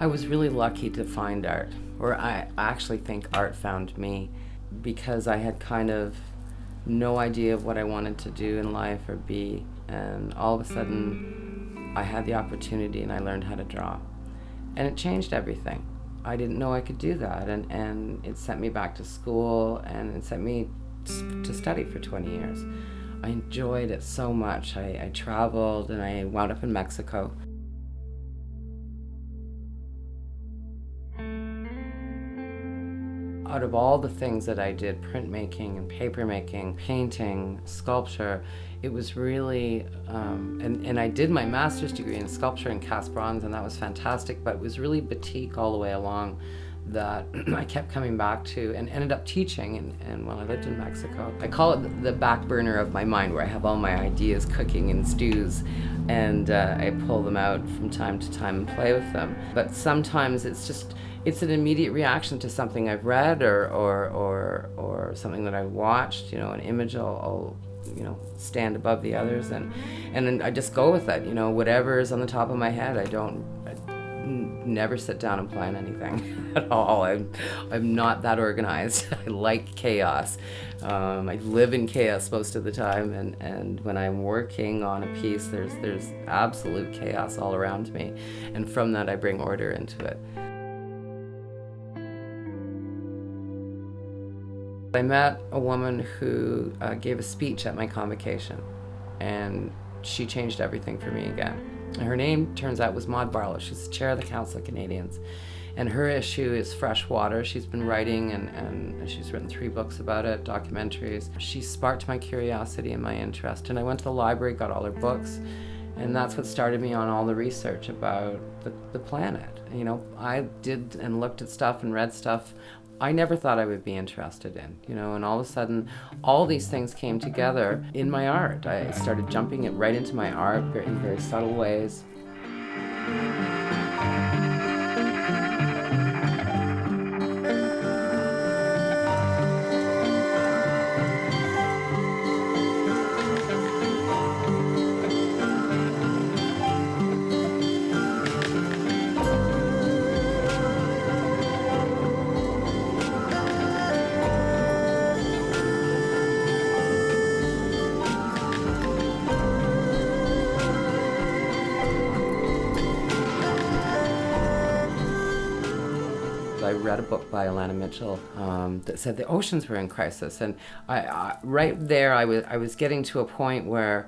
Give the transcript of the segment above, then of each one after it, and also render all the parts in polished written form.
I was really lucky to find art, or I actually think art found me, because I had kind of no idea of what I wanted to do in life or be, and all of a sudden I had the opportunity and I learned how to draw. And it changed everything. I didn't know I could do that, and it sent me back to school, and it sent me to study for 20 years. I enjoyed it so much. I traveled and I wound up in Mexico. Out of all the things that I did, printmaking and papermaking, painting, sculpture, it was really, and I did my master's degree in sculpture and cast bronze, and that was fantastic, but it was really batik all the way along that I kept coming back to and ended up teaching. And when I lived in Mexico, I call it the back burner of my mind, where I have all my ideas cooking in stews, and I pull them out from time to time and play with them. But sometimes it's an immediate reaction to something I've read or something that I watched, an image I'll stand above the others, and then I just go with it, whatever is on the top of my head. I never sit down and plan anything at all. I'm not that organized. I like chaos. I live in chaos most of the time, and when I'm working on a piece, there's absolute chaos all around me, and from that I bring order into it. I met a woman who gave a speech at my convocation, and she changed everything for me again. Her name, turns out, was Maud Barlow. She's the chair of the Council of Canadians, and her issue is fresh water. She's been writing, and she's written 3 books about it, documentaries. She sparked my curiosity and my interest, and I went to the library, got all her books, and that's what started me on all the research about the planet. I did and looked at stuff and read stuff I never thought I would be interested in, and all of a sudden, all these things came together in my art. I started jumping it right into my art in very subtle ways. I read a book by Alana Mitchell that said the oceans were in crisis, and I right there I was getting to a point where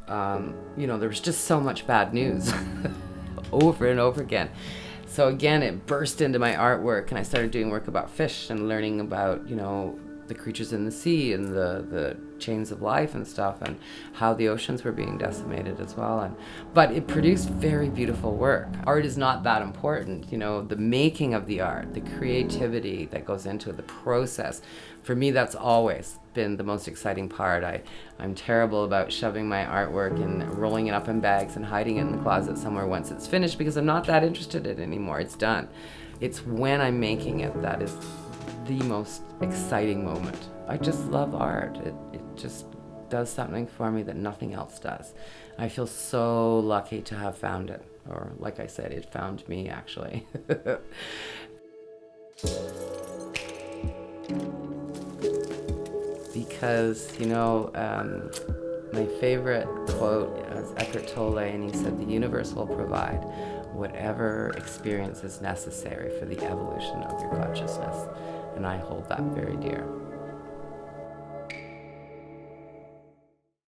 there was just so much bad news over and over again. So again, it burst into my artwork, and I started doing work about fish and learning about the creatures in the sea and the chains of life and stuff, and how the oceans were being decimated as well. But it produced very beautiful work. Art is not that important, the making of the art, the creativity that goes into it, the process. For me, that's always been the most exciting part. I'm terrible about shoving my artwork and rolling it up in bags and hiding it in the closet somewhere once it's finished, because I'm not that interested in it anymore. It's done. It's when I'm making it that is the most exciting moment. I just love art. It just does something for me that nothing else does. I feel so lucky to have found it, or like I said, it found me actually. Because my favorite quote is Eckhart Tolle, and he said, "The universe will provide whatever experience is necessary for the evolution of your consciousness." And I hold that very dear.